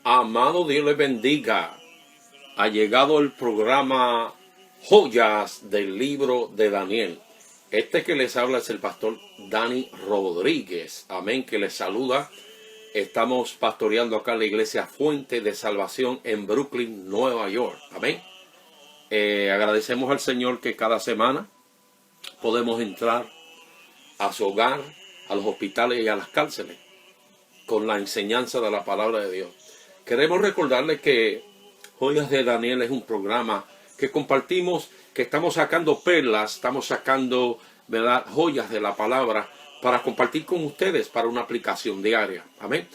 Amado, Dios les bendiga. Ha llegado el programa Joyas del Libro de Daniel. Este que les habla es el pastor Dani Rodríguez. Amén, que les saluda. Estamos pastoreando acá en la iglesia Fuente de Salvación en Brooklyn, Nueva York. Amén. Agradecemos al Señor que cada semana podemos entrar a su hogar, a los hospitales y a las cárceles con la enseñanza de la palabra de Dios. Queremos recordarles que Joyas de Daniel es un programa que compartimos, que estamos sacando perlas, estamos sacando, ¿verdad?, joyas de la palabra para compartir con ustedes para una aplicación diaria. Amén.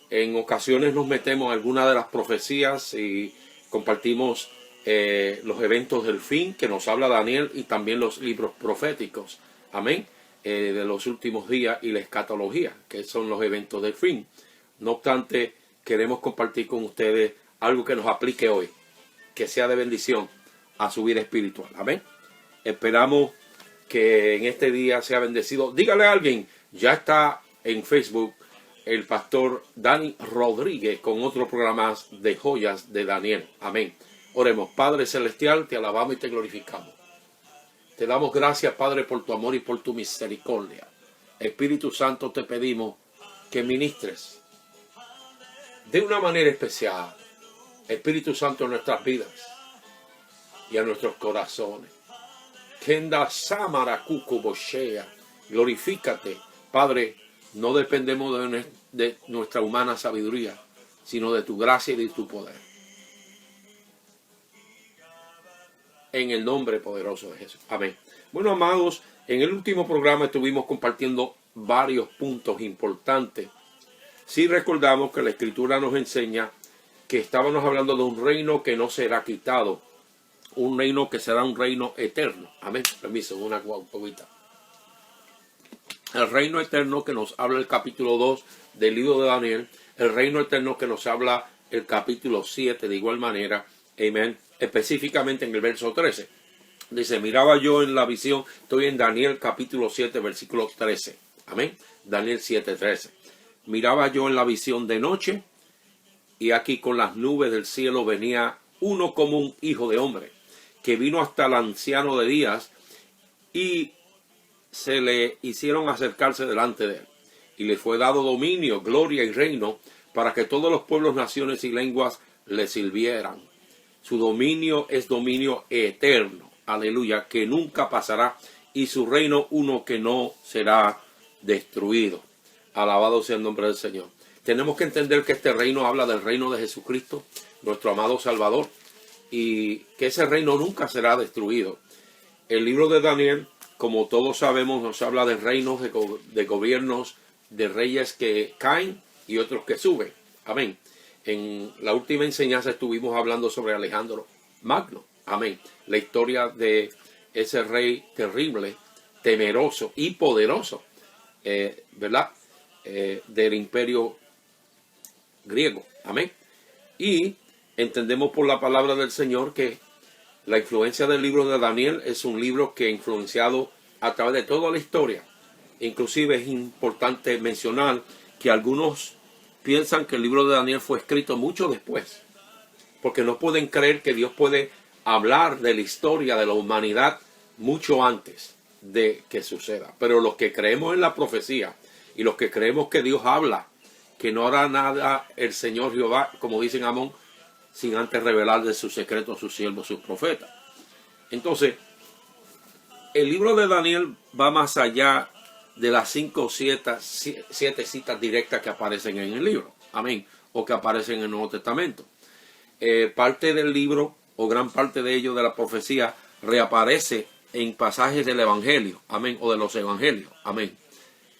En ocasiones nos metemos en alguna de las profecías y compartimos los eventos del fin que nos habla Daniel y también los libros proféticos. Amén. De los últimos días y la escatología, que son los eventos del fin. No obstante, queremos compartir con ustedes algo que nos aplique hoy, que sea de bendición a su vida espiritual. Amén. Esperamos que en este día sea bendecido. Dígale a alguien, ya está en Facebook el pastor Dani Rodríguez con otro programa de Joyas de Daniel. Amén. Oremos. Padre Celestial, te alabamos y te glorificamos. Te damos gracias, Padre, por tu amor y por tu misericordia. Espíritu Santo, te pedimos que ministres de una manera especial, Espíritu Santo, en nuestras vidas y a nuestros corazones. Kenda Samara Kuku Boshea. Glorifícate, Padre. No dependemos de nuestra humana sabiduría, sino de tu gracia y de tu poder. En el nombre poderoso de Jesús. Amén. Bueno, amados, en el último programa estuvimos compartiendo varios puntos importantes. Sí recordamos que la Escritura nos enseña que estábamos hablando de un reino que no será quitado. Un reino que será un reino eterno. Amén. Permiso, una guaguita. El reino eterno que nos habla el capítulo 2 del libro de Daniel. El reino eterno que nos habla el capítulo 7 de igual manera. Amén. Específicamente en el verso 13. Dice, miraba yo en la visión, estoy en Daniel capítulo 7, versículo 13. Amén. Daniel 7, 13. Miraba yo en la visión de noche, y aquí con las nubes del cielo venía uno como un hijo de hombre, que vino hasta el anciano de días, y se le hicieron acercarse delante de él. Y le fue dado dominio, gloria y reino, para que todos los pueblos, naciones y lenguas le sirvieran. Su dominio es dominio eterno, aleluya, que nunca pasará, y su reino uno que no será destruido. Alabado sea el nombre del Señor. Tenemos que entender que este reino habla del reino de Jesucristo, nuestro amado Salvador, y que ese reino nunca será destruido. El libro de Daniel, como todos sabemos, nos habla de reinos, de gobiernos, de reyes que caen y otros que suben. Amén. En la última enseñanza estuvimos hablando sobre Alejandro Magno. Amén. La historia de ese rey terrible, temeroso y poderoso, ¿verdad? Del imperio griego. Amén. Y entendemos por la palabra del Señor que la influencia del libro de Daniel es un libro que ha influenciado a través de toda la historia. Inclusive es importante mencionar que algunos piensan que el libro de Daniel fue escrito mucho después, porque no pueden creer que Dios puede hablar de la historia de la humanidad mucho antes de que suceda. Pero los que creemos en la profecía y los que creemos que Dios habla, que no hará nada el Señor Jehová, como dicen Amón, sin antes revelar de sus secretos a sus siervos, sus profetas. Entonces, el libro de Daniel va más allá de las 5 o 7 citas directas que aparecen en el libro. Amén. O que aparecen en el Nuevo Testamento. Parte del libro, o gran parte de ello, de la profecía, reaparece en pasajes del Evangelio. Amén. O de los Evangelios. Amén.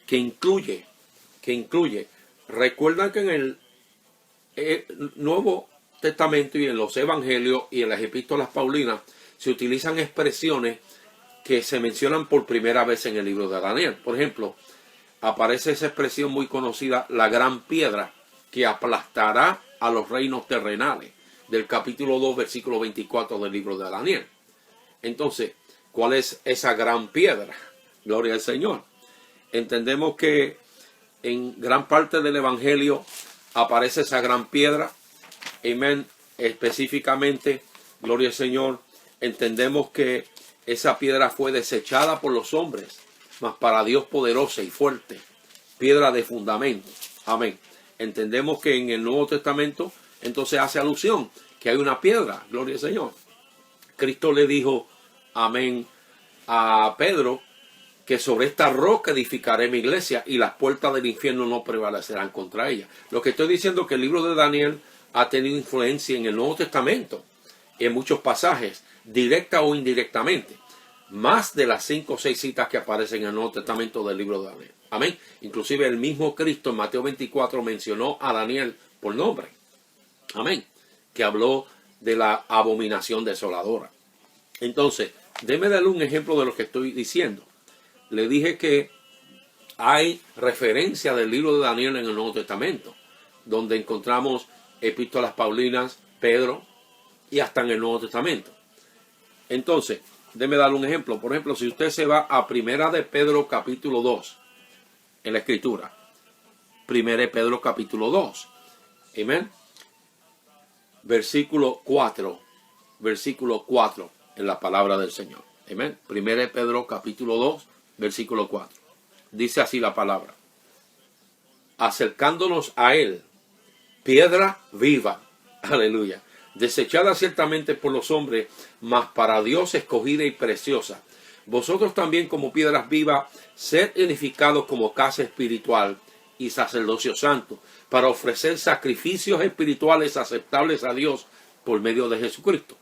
Que incluye. Recuerda que en el Nuevo Testamento y en los Evangelios y en las epístolas paulinas se utilizan expresiones que se mencionan por primera vez en el libro de Daniel. Por ejemplo, aparece esa expresión muy conocida, la gran piedra, que aplastará a los reinos terrenales, del capítulo 2, versículo 24 del libro de Daniel. Entonces, ¿cuál es esa gran piedra? Gloria al Señor. Entendemos que en gran parte del Evangelio aparece esa gran piedra amén, específicamente, gloria al Señor, entendemos que esa piedra fue desechada por los hombres, mas para Dios poderosa y fuerte, piedra de fundamento. Amén. Entendemos que en el Nuevo Testamento entonces hace alusión que hay una piedra, gloria al Señor. Cristo le dijo, amén, a Pedro, que sobre esta roca edificaré mi iglesia y las puertas del infierno no prevalecerán contra ella. Lo que estoy diciendo es que el libro de Daniel ha tenido influencia en el Nuevo Testamento, en muchos pasajes, directa o indirectamente. Más de las 5 o 6 citas que aparecen en el Nuevo Testamento del libro de Daniel. Amén. Inclusive el mismo Cristo en Mateo 24 mencionó a Daniel por nombre. Amén. Que habló de la abominación desoladora. Entonces, déme darle un ejemplo de lo que estoy diciendo. Le dije que hay referencia del libro de Daniel en el Nuevo Testamento, donde encontramos epístolas paulinas, Pedro, y hasta en el Nuevo Testamento. Entonces, déme darle un ejemplo. Por ejemplo, si usted se va a Primera de Pedro capítulo 2, en la Escritura. Primera de Pedro capítulo 2. Amén. Versículo 4. Versículo 4 en la palabra del Señor. Amén. Primera de Pedro capítulo 2, versículo 4. Dice así la palabra. Acercándonos a él, piedra viva. Aleluya. Desechada ciertamente por los hombres, mas para Dios escogida y preciosa. Vosotros también como piedras vivas, sed edificados como casa espiritual y sacerdocio santo, para ofrecer sacrificios espirituales aceptables a Dios por medio de Jesucristo.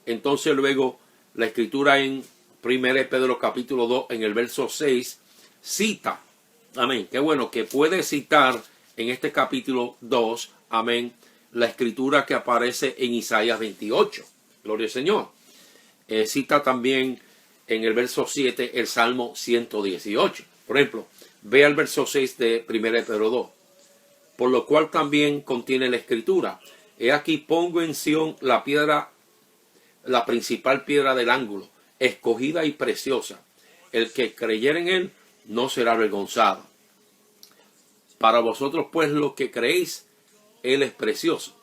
Entonces luego la escritura en 1 Pedro capítulo 2 en el verso 6 cita, amén, qué bueno que puede citar en este capítulo 2, amén, la escritura que aparece en Isaías 28, gloria al Señor. Cita también en el verso 7 el Salmo 118. Por ejemplo, vea el verso 6 de 1 Pedro 2. Por lo cual también contiene la escritura. He aquí pongo en Sión la piedra, la principal piedra del ángulo, escogida y preciosa. El que creyere en él no será avergonzado. Para vosotros pues los que creéis, él es precioso.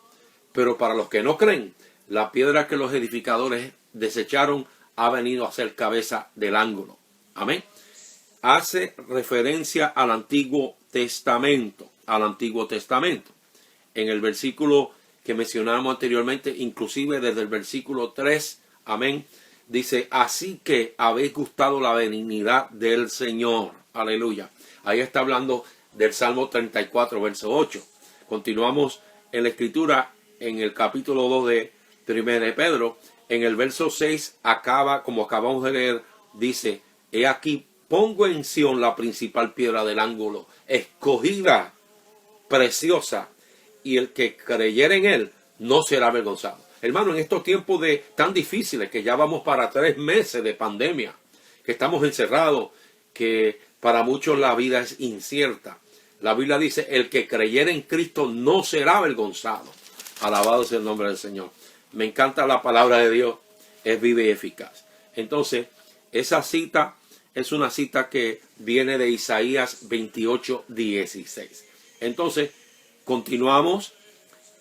Pero para los que no creen, la piedra que los edificadores desecharon ha venido a ser cabeza del ángulo. Amén. Hace referencia al Antiguo Testamento. Al Antiguo Testamento. En el versículo que mencionamos anteriormente, inclusive desde el versículo 3, amén, dice, así que habéis gustado la benignidad del Señor. Aleluya. Ahí está hablando del Salmo 34, verso 8. Continuamos en la escritura en el capítulo 2 de 1 de Pedro. En el verso 6 acaba, como acabamos de leer, dice, he aquí pongo en Sión la principal piedra del ángulo, escogida, preciosa, y el que creyere en él no será avergonzado. Hermano, en estos tiempos tan difíciles, que ya vamos para 3 meses de pandemia, que estamos encerrados, que para muchos la vida es incierta. La Biblia dice, el que creyere en Cristo no será avergonzado. Alabado sea el nombre del Señor. Me encanta la palabra de Dios, es viva y eficaz. Entonces, esa cita es una cita que viene de Isaías 28, 16. Entonces, continuamos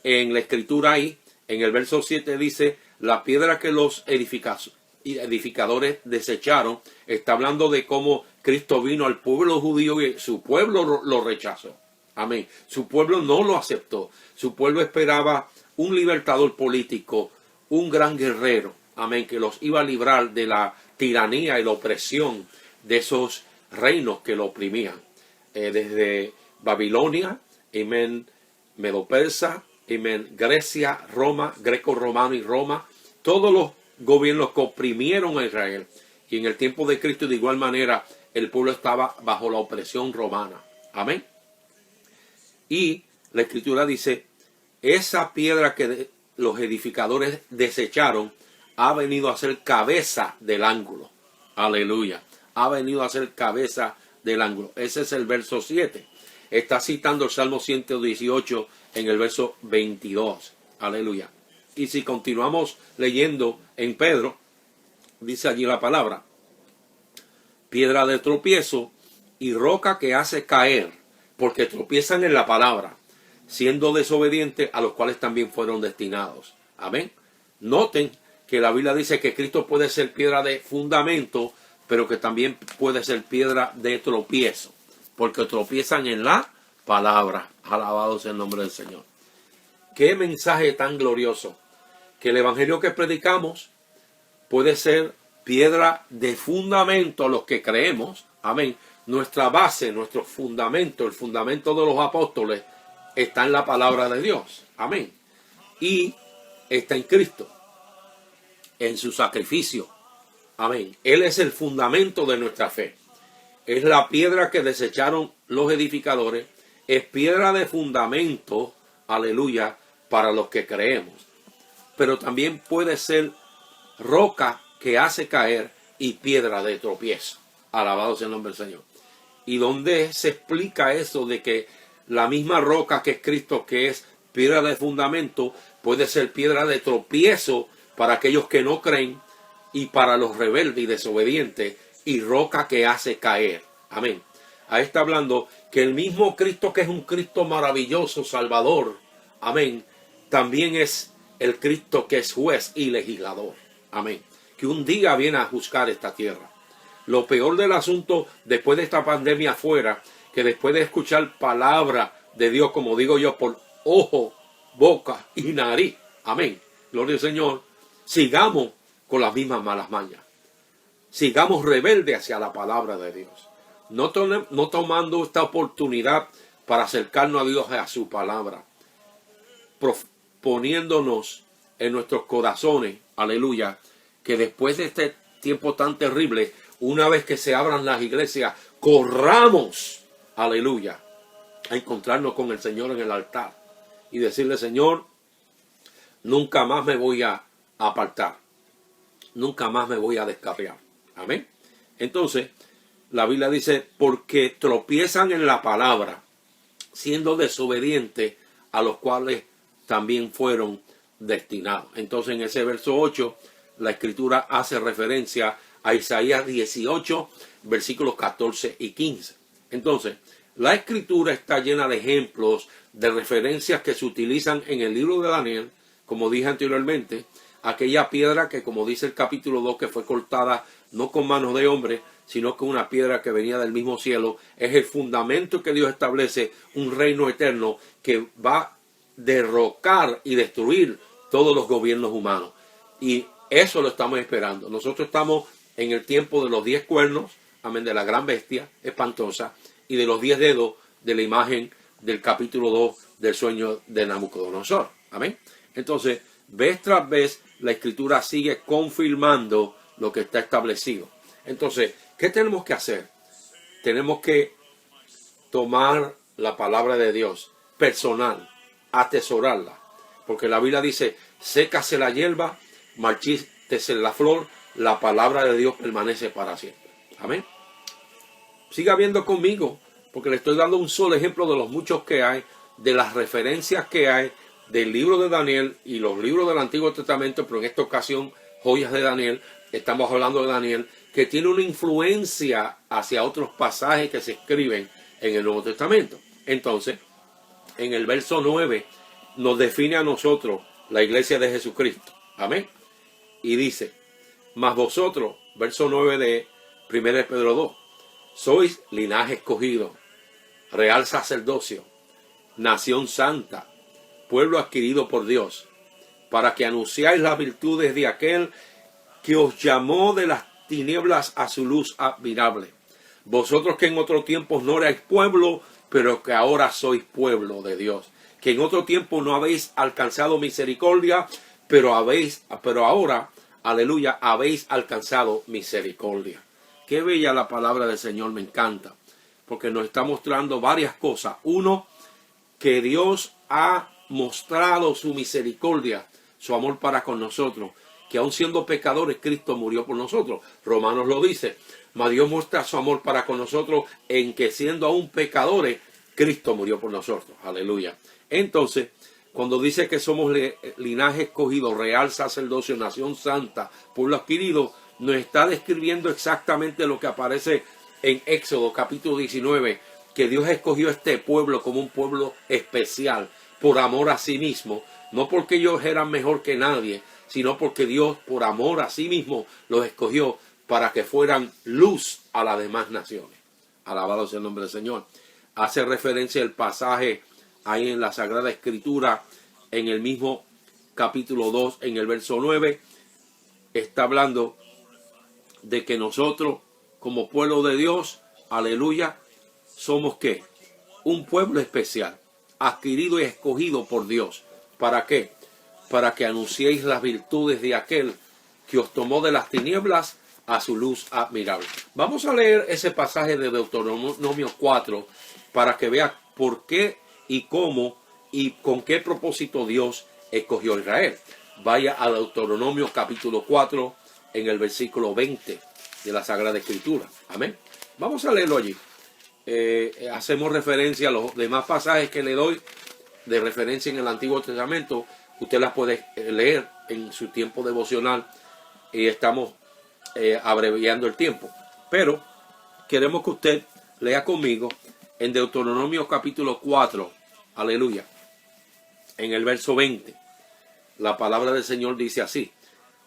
en la escritura ahí. En el verso 7 dice, la piedra que los edificadores desecharon. Está hablando de cómo Cristo vino al pueblo judío y su pueblo lo rechazó. Amén. Su pueblo no lo aceptó. Su pueblo esperaba un libertador político, un gran guerrero. Amén. Que los iba a librar de la tiranía y la opresión de esos reinos que lo oprimían. Desde Babilonia, amén, Medo-Persa, amén, Grecia, Roma, Greco-Romano y Roma. Todos los gobiernos que oprimieron a Israel. Y en el tiempo de Cristo, de igual manera, el pueblo estaba bajo la opresión romana. Amén. Y la escritura dice, esa piedra que los edificadores desecharon ha venido a ser cabeza del ángulo. Aleluya. Ha venido a ser cabeza del ángulo. Ese es el verso 7. Está citando el Salmo 118 en el verso 22. Aleluya. Y si continuamos leyendo en Pedro, dice allí la palabra, piedra de tropiezo y roca que hace caer, porque tropiezan en la palabra. siendo desobedientes, a los cuales también fueron destinados. Amén. Noten que la Biblia dice que Cristo puede ser piedra de fundamento, pero que también puede ser piedra de tropiezo, porque tropiezan en la palabra. Alabado sea el nombre del Señor. Qué mensaje tan glorioso, que el evangelio que predicamos puede ser piedra de fundamento a los que creemos. Amén. Nuestra base, nuestro fundamento, el fundamento de los apóstoles está en la palabra de Dios. Amén. Y está en Cristo, en su sacrificio. Amén. Él es el fundamento de nuestra fe. Es la piedra que desecharon los edificadores. Es piedra de fundamento, aleluya, para los que creemos. Pero también puede ser roca que hace caer y piedra de tropiezo. Alabado sea el nombre del Señor. ¿Y dónde se explica eso de que la misma roca que es Cristo, que es piedra de fundamento, puede ser piedra de tropiezo para aquellos que no creen y para los rebeldes y desobedientes, y roca que hace caer? Amén. Ahí está hablando que el mismo Cristo, que es un Cristo maravilloso, Salvador, amén, también es el Cristo que es juez y legislador. Amén. Que un día viene a juzgar esta tierra. Lo peor del asunto, después de esta pandemia afuera, que después de escuchar palabra de Dios, como digo yo, por ojo, boca y nariz, amén, gloria al Señor, sigamos con las mismas malas mañas. Sigamos rebeldes hacia la palabra de Dios. No tomando esta oportunidad para acercarnos a Dios y a su palabra. Poniéndonos en nuestros corazones, aleluya, que después de este tiempo tan terrible, una vez que se abran las iglesias, corramos, aleluya, a encontrarnos con el Señor en el altar y decirle: Señor, nunca más me voy a apartar, nunca más me voy a descarriar. Amén. Entonces, la Biblia dice: porque tropiezan en la palabra, siendo desobedientes, a los cuales también fueron destinados. Entonces, en ese verso 8, la Escritura hace referencia a Isaías 18, versículos 14 y 15. Entonces, la Escritura está llena de ejemplos, de referencias que se utilizan en el libro de Daniel, como dije anteriormente, aquella piedra que, como dice el capítulo 2, que fue cortada no con manos de hombre, sino con una piedra que venía del mismo cielo, es el fundamento que Dios establece, un reino eterno que va a derrocar y destruir todos los gobiernos humanos. Y eso lo estamos esperando. Nosotros estamos en el tiempo de los 10 cuernos, amén, de la gran bestia espantosa, y de los 10 dedos de la imagen del capítulo 2 del sueño de Nabucodonosor. Amén. Entonces, vez tras vez, la Escritura sigue confirmando lo que está establecido. Entonces, ¿qué tenemos que hacer? Tenemos que tomar la palabra de Dios personal, atesorarla, porque la Biblia dice: sécase la hierba, marchítese la flor, la palabra de Dios permanece para siempre. Amén. Siga viendo conmigo, porque le estoy dando un solo ejemplo de los muchos que hay, de las referencias que hay del libro de Daniel y los libros del Antiguo Testamento, pero en esta ocasión joyas de Daniel. Estamos hablando de Daniel, que tiene una influencia hacia otros pasajes que se escriben en el Nuevo Testamento. Entonces, en el verso 9 nos define a nosotros la iglesia de Jesucristo. Amén. Y dice: mas vosotros, verso 9 de 1 Pedro 2, sois linaje escogido, real sacerdocio, nación santa, pueblo adquirido por Dios, para que anunciáis las virtudes de aquel que os llamó de las tinieblas a su luz admirable. Vosotros que en otro tiempo no erais pueblo, pero que ahora sois pueblo de Dios. Que en otro tiempo no habéis alcanzado misericordia, pero ahora, aleluya, habéis alcanzado misericordia. Qué bella la palabra del Señor, me encanta, porque nos está mostrando varias cosas. Uno, que Dios ha mostrado su misericordia, su amor para con nosotros, que aun siendo pecadores, Cristo murió por nosotros. Romanos lo dice: mas Dios muestra su amor para con nosotros en que siendo aún pecadores, Cristo murió por nosotros. Aleluya. Entonces, cuando dice que somos linaje escogido, real sacerdocio, nación santa, pueblo adquirido, nos está describiendo exactamente lo que aparece en Éxodo capítulo 19, que Dios escogió este pueblo como un pueblo especial por amor a sí mismo, no porque ellos eran mejor que nadie, sino porque Dios por amor a sí mismo los escogió para que fueran luz a las demás naciones. Alabado sea el nombre del Señor. Hace referencia el pasaje ahí en la Sagrada Escritura, en el mismo capítulo 2, en el verso 9, está hablando de que nosotros, como pueblo de Dios, aleluya, somos ¿qué? Un pueblo especial, adquirido y escogido por Dios. ¿Para qué? Para que anunciéis las virtudes de aquel que os tomó de las tinieblas a su luz admirable. Vamos a leer ese pasaje de Deuteronomio 4 para que veas por qué y cómo y con qué propósito Dios escogió a Israel. Vaya a Deuteronomio capítulo 4 en el versículo 20 de la Sagrada Escritura. Amén. Vamos a leerlo allí. Hacemos referencia a los demás pasajes que le doy de referencia en el Antiguo Testamento. Usted las puede leer en su tiempo devocional y estamos abreviando el tiempo. Pero queremos que usted lea conmigo en Deuteronomio capítulo 4. Aleluya. En el verso 20. La palabra del Señor dice así: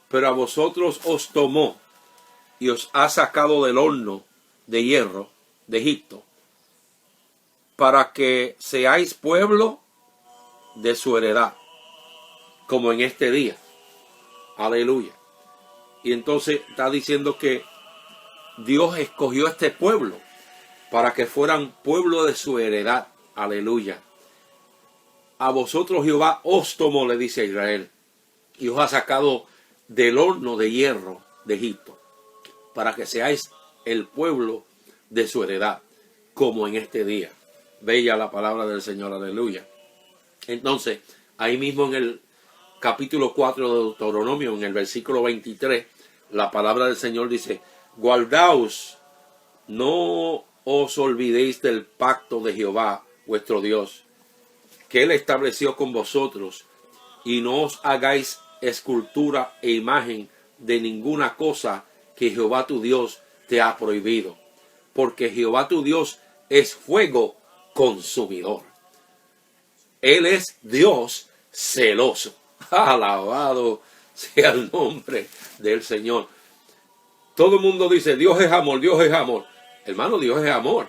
pero a vosotros os tomó y os ha sacado del horno de hierro de Egipto, para que seáis pueblo de su heredad, como en este día. Aleluya. Y entonces está diciendo que Dios escogió a este pueblo para que fueran pueblo de su heredad. Aleluya. A vosotros Jehová os tomó, le dice a Israel, y os ha sacado del horno de hierro de Egipto, para que seáis el pueblo de su heredad, como en este día. Bella la palabra del Señor, aleluya. Entonces, ahí mismo en el capítulo 4 de Deuteronomio, en el versículo 23, la palabra del Señor dice: guardaos, no os olvidéis del pacto de Jehová, vuestro Dios, que Él estableció con vosotros, y no os hagáis escultura e imagen de ninguna cosa que Jehová tu Dios te ha prohibido, porque Jehová tu Dios es fuego consumidor. Él es Dios celoso. Alabado sea el nombre del Señor. Todo el mundo dice: Dios es amor, Dios es amor. Hermano, Dios es amor.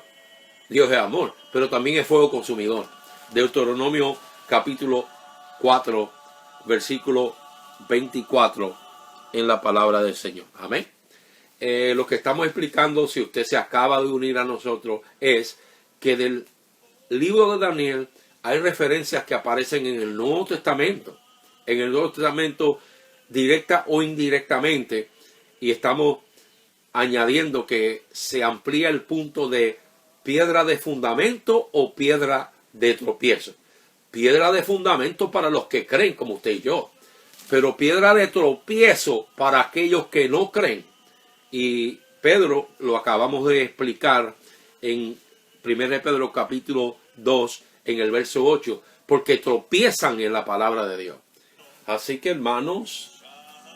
Dios es amor, pero también es fuego consumidor. Deuteronomio capítulo 4, versículo 24 en la palabra del Señor. Amén. Lo que estamos explicando, si usted se acaba de unir a nosotros, es que del libro de Daniel hay referencias que aparecen en el Nuevo Testamento. En el Nuevo Testamento, directa o indirectamente, y estamos añadiendo que se amplía el punto de piedra de fundamento o piedra de tropiezo. Piedra de fundamento para los que creen, como usted y yo, pero piedra de tropiezo para aquellos que no creen. Y Pedro lo acabamos de explicar en 1 Pedro capítulo 2 en el verso 8, porque tropiezan en la palabra de Dios. Así que, hermanos,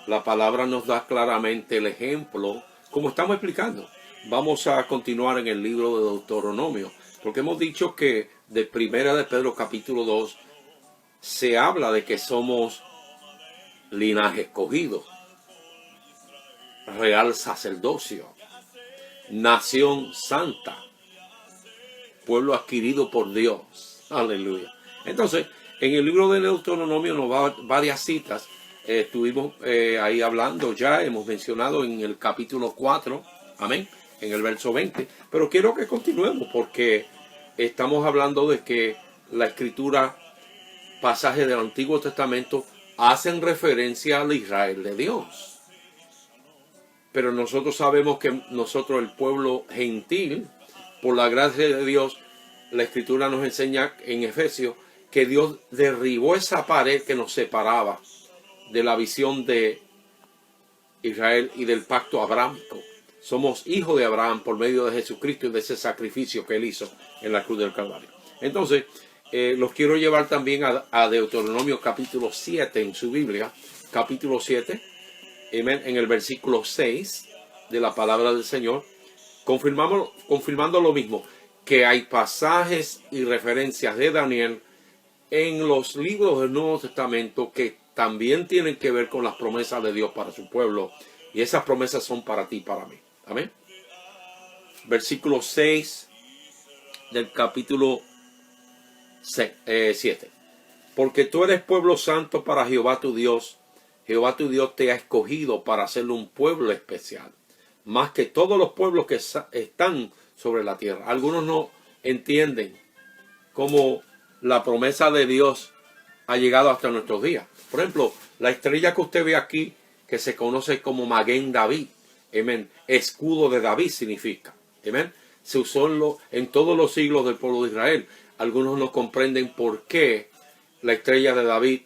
la palabra nos da claramente el ejemplo, como estamos explicando. Vamos a continuar en el libro de Deuteronomio, porque hemos dicho que de 1 de Pedro capítulo 2 se habla de que somos linaje escogido, real sacerdocio, nación santa, pueblo adquirido por Dios. Aleluya. Entonces, en el libro de Deuteronomio nos va varias citas. Estuvimos ahí hablando ya, hemos mencionado en el capítulo 4, amén, en el verso 20. Pero quiero que continuemos porque estamos hablando de que la escritura, pasajes del Antiguo Testamento, hacen referencia al Israel de Dios. Pero nosotros sabemos que nosotros, el pueblo gentil, por la gracia de Dios, la escritura nos enseña en Efesios que Dios derribó esa pared que nos separaba de la visión de Israel y del pacto abrámico. Somos hijos de Abraham por medio de Jesucristo y de ese sacrificio que Él hizo en la cruz del Calvario. Entonces, los quiero llevar también a Deuteronomio capítulo 7 en su Biblia, capítulo 7, en el versículo 6 de la palabra del Señor, confirmando lo mismo, que hay pasajes y referencias de Daniel en los libros del Nuevo Testamento que también tienen que ver con las promesas de Dios para su pueblo. Y esas promesas son para ti y para mí. Amén. Versículo 6 del capítulo 7. Porque tú eres pueblo santo para Jehová tu Dios. Jehová tu Dios te ha escogido para hacerle un pueblo especial, más que todos los pueblos que están sobre la tierra. Algunos no entienden cómo la promesa de Dios ha llegado hasta nuestros días. Por ejemplo, la estrella que usted ve aquí, que se conoce como Maguen David, amén, escudo de David significa, amén, se usó en todos los siglos del pueblo de Israel. Algunos no comprenden por qué la estrella de David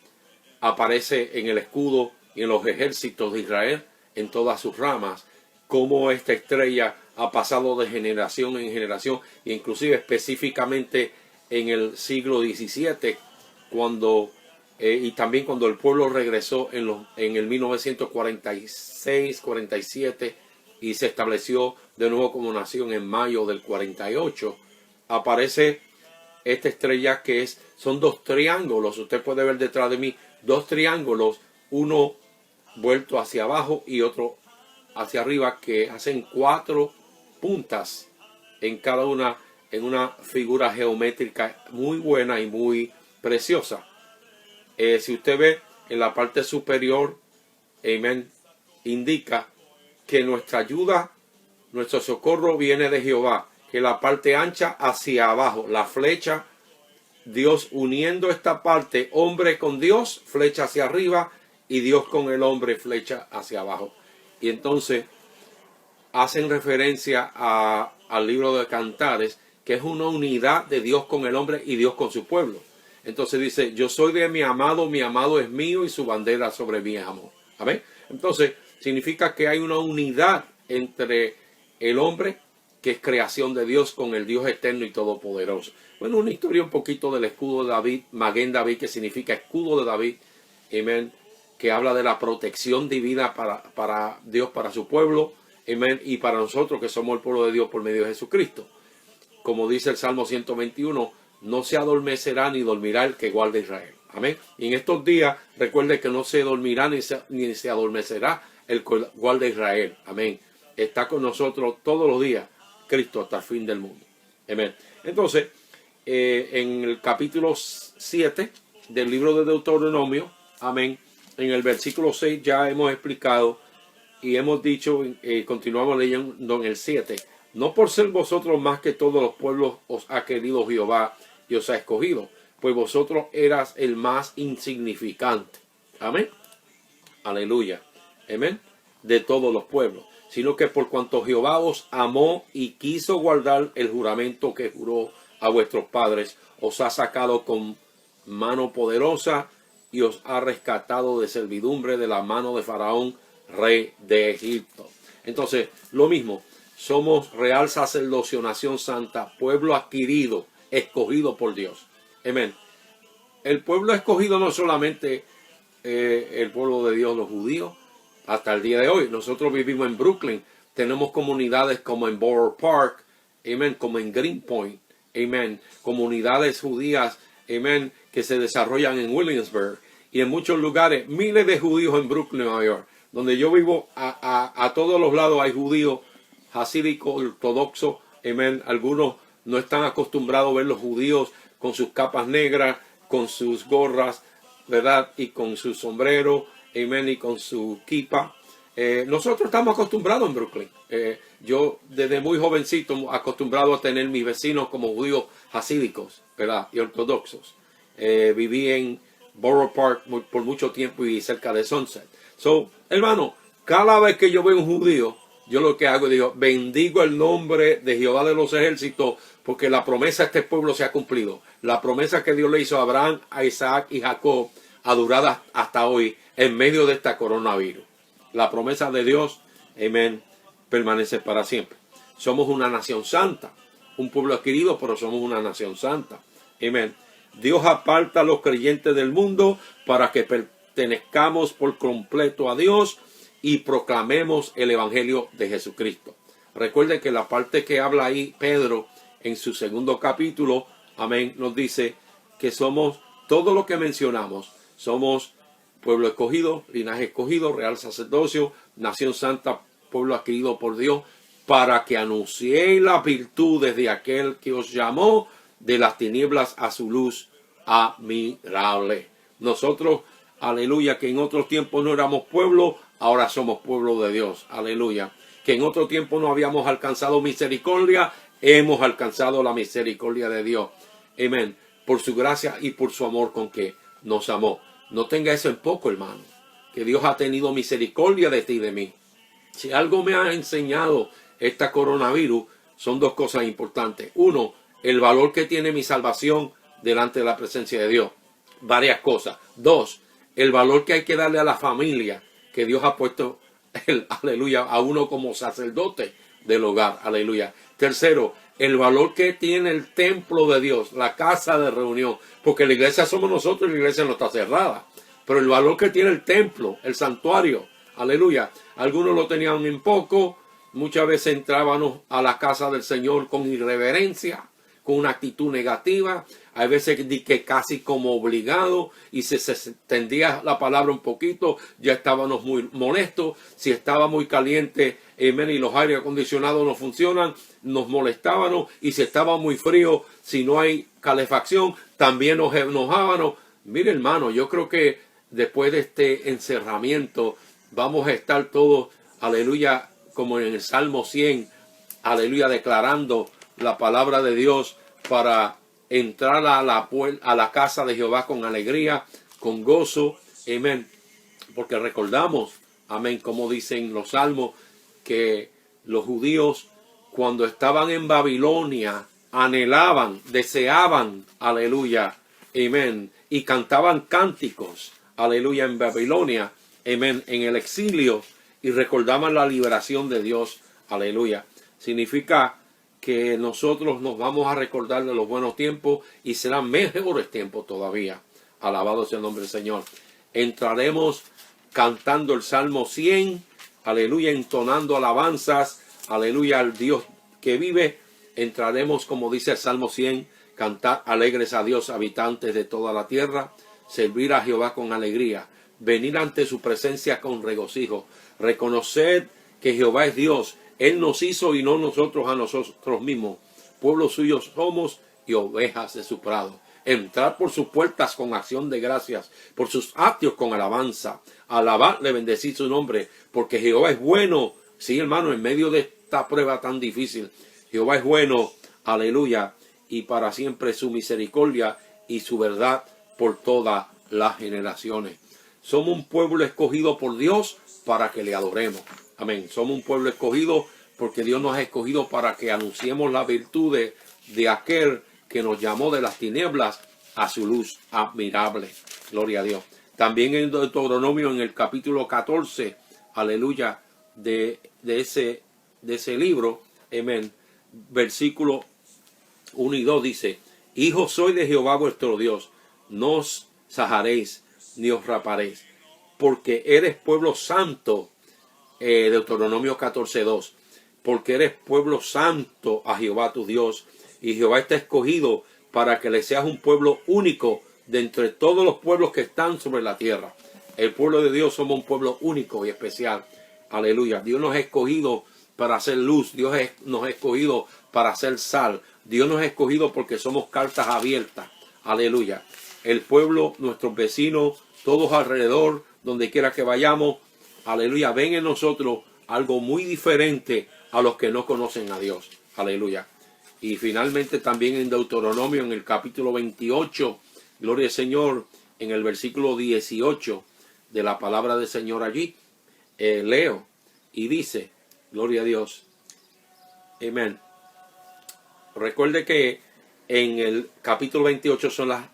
aparece en el escudo y en los ejércitos de Israel, en todas sus ramas, cómo esta estrella ha pasado de generación en generación, e inclusive específicamente en el siglo XVII, cuando y también cuando el pueblo regresó en el 1946-47 y se estableció de nuevo como nación en mayo del 48, aparece esta estrella que son dos triángulos. Usted puede ver detrás de mí dos triángulos, uno vuelto hacia abajo y otro hacia arriba, que hacen 4 puntas en cada una, en una figura geométrica muy buena y muy preciosa. Si usted ve en la parte superior, amén, indica que nuestra ayuda, nuestro socorro viene de Jehová, que la parte ancha hacia abajo, la flecha, Dios uniendo esta parte, hombre con Dios, flecha hacia arriba, y Dios con el hombre, flecha hacia abajo. Y entonces hacen referencia al libro de Cantares, que es una unidad de Dios con el hombre y Dios con su pueblo. Entonces dice, yo soy de mi amado es mío y su bandera sobre mí es amor. ¿Amén? Entonces significa que hay una unidad entre el hombre, que es creación de Dios, con el Dios eterno y todopoderoso. Bueno, una historia un poquito del escudo de David, Maguen David, que significa escudo de David, amén, que habla de la protección divina para Dios, para su pueblo, amén, y para nosotros que somos el pueblo de Dios por medio de Jesucristo. Como dice el Salmo 121, no se adormecerá ni dormirá el que guarda Israel. Amén. Y en estos días, recuerde que no se dormirá ni se adormecerá el que guarda Israel. Amén. Está con nosotros todos los días Cristo hasta el fin del mundo. Amén. Entonces, en el capítulo 7 del libro de Deuteronomio, amén, en el versículo 6 ya hemos explicado y hemos dicho, continuamos leyendo en el 7, no por ser vosotros más que todos los pueblos os ha querido Jehová y os ha escogido, pues vosotros eras el más insignificante. Amén. Aleluya. Amén. De todos los pueblos, sino que por cuanto Jehová os amó y quiso guardar el juramento que juró a vuestros padres, os ha sacado con mano poderosa y os ha rescatado de servidumbre de la mano de Faraón, rey de Egipto. Entonces, lo mismo, somos real sacerdocio, nación santa, pueblo adquirido, escogido por Dios. Amén. El pueblo escogido no solamente el pueblo de Dios, los judíos, hasta el día de hoy. Nosotros vivimos en Brooklyn, tenemos comunidades como en Borough Park, amén, como en Greenpoint, amén, comunidades judías, amén, que se desarrollan en Williamsburg y en muchos lugares, miles de judíos en Brooklyn, Nueva York, donde yo vivo. A todos los lados hay judíos, hasídicos, ortodoxos, amén. Algunos no están acostumbrados a ver los judíos con sus capas negras, con sus gorras, ¿verdad? Y con su sombrero, amén, y con su kipa. Nosotros estamos acostumbrados en Brooklyn. Yo desde muy jovencito acostumbrado a tener mis vecinos como judíos hasídicos, ¿verdad? Y ortodoxos. Viví en Borough Park por mucho tiempo y cerca de Sunset. So, hermano, cada vez que yo veo un judío, yo lo que hago es digo, bendigo el nombre de Jehová de los ejércitos, porque la promesa de este pueblo se ha cumplido. La promesa que Dios le hizo a Abraham, a Isaac y Jacob ha durado hasta hoy en medio de esta coronavirus. La promesa de Dios, amén, permanece para siempre. Somos una nación santa, un pueblo adquirido, pero somos una nación santa. Amén. Dios aparta a los creyentes del mundo para que pertenezcamos por completo a Dios y proclamemos el evangelio de Jesucristo. Recuerden que la parte que habla ahí Pedro en su segundo capítulo, amén, nos dice que somos todo lo que mencionamos. Somos pueblo escogido, linaje escogido, real sacerdocio, nación santa, pueblo adquirido por Dios, para que anunciéis las virtudes de aquel que os llamó de las tinieblas a su luz admirable. Nosotros, aleluya, que en otros tiempos no éramos pueblo, ahora somos pueblo de Dios, aleluya. Que en otro tiempo no habíamos alcanzado misericordia, hemos alcanzado la misericordia de Dios. Amén. Por su gracia y por su amor con que nos amó. No tenga eso en poco, hermano. Que Dios ha tenido misericordia de ti y de mí. Si algo me ha enseñado esta coronavirus, son dos cosas importantes. Uno, el valor que tiene mi salvación delante de la presencia de Dios. Varias cosas. Dos, el valor que hay que darle a la familia que Dios ha puesto, aleluya, a uno como sacerdote del hogar. Aleluya. Tercero, el valor que tiene el templo de Dios, la casa de reunión. Porque la iglesia somos nosotros y la iglesia no está cerrada. Pero el valor que tiene el templo, el santuario, aleluya. Algunos lo tenían en poco. Muchas veces entrábamos a la casa del Señor con irreverencia, con una actitud negativa. Hay veces que casi como obligado, y si se extendía la palabra un poquito, ya estábamos muy molestos. Si estaba muy caliente, y los aire acondicionados no funcionan, nos molestábamos. Y si estaba muy frío, si no hay calefacción, también nos enojábamos. Mire, hermano, yo creo que después de este encerramiento vamos a estar todos, aleluya, como en el Salmo 100, aleluya, declarando la palabra de Dios para entrar a la casa de Jehová con alegría, con gozo, amén. Porque recordamos, amén, como dicen los salmos, que los judíos cuando estaban en Babilonia anhelaban, deseaban, aleluya, amén, y cantaban cánticos, aleluya, en Babilonia, amén, en el exilio, y recordaban la liberación de Dios, aleluya. Significa que nosotros nos vamos a recordar de los buenos tiempos y serán mejores tiempos todavía. Alabado sea el nombre del Señor. Entraremos cantando el Salmo 100, aleluya, entonando alabanzas, aleluya, al Dios que vive. Entraremos, como dice el Salmo 100, cantar alegres a Dios, habitantes de toda la tierra, servir a Jehová con alegría, venir ante su presencia con regocijo, reconocer que Jehová es Dios. Él nos hizo y no nosotros a nosotros mismos. Pueblo suyo somos y ovejas de su prado. Entrar por sus puertas con acción de gracias, por sus atrios con alabanza. Alabarle, bendecir su nombre, porque Jehová es bueno. Sí, hermano, en medio de esta prueba tan difícil, Jehová es bueno, aleluya, y para siempre su misericordia y su verdad por todas las generaciones. Somos un pueblo escogido por Dios para que le adoremos. Amén. Somos un pueblo escogido porque Dios nos ha escogido para que anunciemos la virtud de aquel que nos llamó de las tinieblas a su luz admirable. Gloria a Dios. También en Deuteronomio, en el capítulo 14, aleluya, de ese libro, amén, versículo 1 y 2 dice: Hijos soy de Jehová vuestro Dios, no os sajaréis ni os raparéis, porque eres pueblo santo. Deuteronomio 14:2, porque eres pueblo santo a Jehová tu Dios, y Jehová está escogido para que le seas un pueblo único de entre todos los pueblos que están sobre la tierra. El pueblo de Dios somos un pueblo único y especial. Aleluya. Dios nos ha escogido para hacer luz. Dios nos ha escogido para hacer sal. Dios nos ha escogido porque somos cartas abiertas. Aleluya. El pueblo, nuestros vecinos, todos alrededor, donde quiera que vayamos, aleluya, ven en nosotros algo muy diferente a los que no conocen a Dios. Aleluya. Y finalmente también en Deuteronomio, en el capítulo 28, gloria al Señor, en el versículo 18 de la palabra del Señor allí, leo y dice, gloria a Dios, amén. Recuerde que en el capítulo 28 son las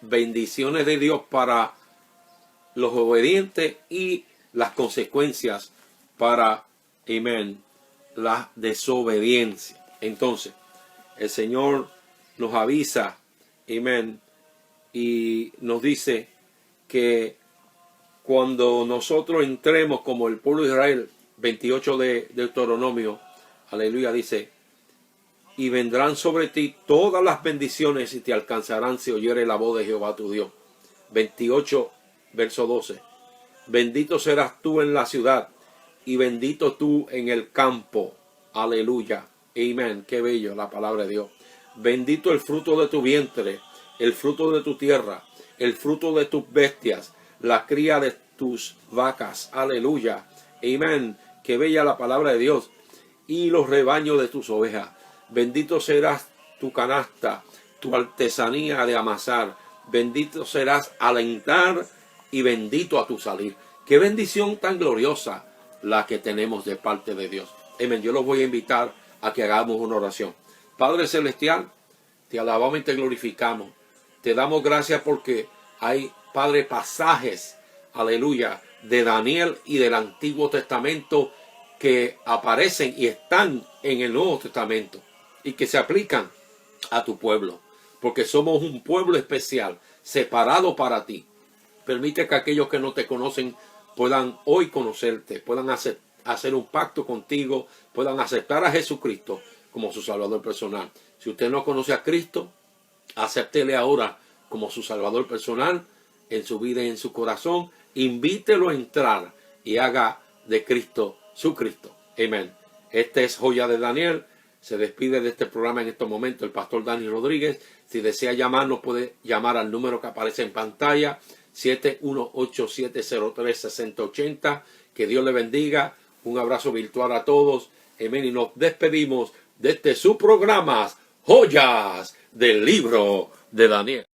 bendiciones de Dios para los obedientes y las consecuencias para, amén, la desobediencia. Entonces, el Señor nos avisa, amén, y nos dice que cuando nosotros entremos como el pueblo de Israel, 28 de Deuteronomio, aleluya, dice: y vendrán sobre ti todas las bendiciones y te alcanzarán si oyere la voz de Jehová tu Dios. 28, verso 12. Bendito serás tú en la ciudad y bendito tú en el campo. Aleluya. Amén. Qué bello la palabra de Dios. Bendito el fruto de tu vientre, el fruto de tu tierra, el fruto de tus bestias, la cría de tus vacas. Aleluya. Amén. Qué bella la palabra de Dios. Y los rebaños de tus ovejas. Bendito serás tu canasta, tu artesanía de amasar. Bendito serás al entrar y bendito a tu salir. Qué bendición tan gloriosa la que tenemos de parte de Dios. Amén. Yo los voy a invitar a que hagamos una oración. Padre Celestial, te alabamos y te glorificamos. Te damos gracias porque hay, Padre, pasajes, aleluya, de Daniel y del Antiguo Testamento que aparecen y están en el Nuevo Testamento y que se aplican a tu pueblo, porque somos un pueblo especial, separado para ti. Permite que aquellos que no te conocen puedan hoy conocerte, puedan hacer un pacto contigo, puedan aceptar a Jesucristo como su Salvador personal. Si usted no conoce a Cristo, acéptele ahora como su Salvador personal en su vida y en su corazón. Invítelo a entrar y haga de Cristo su Cristo. Amén. Este es Joya de Daniel. Se despide de este programa en estos momentos el pastor Dani Rodríguez. Si desea llamarnos, puede llamar al número que aparece en pantalla, 718-703-6080. Que Dios le bendiga. Un abrazo virtual a todos. Amén. Y nos despedimos de este su programa, Joyas del Libro de Daniel.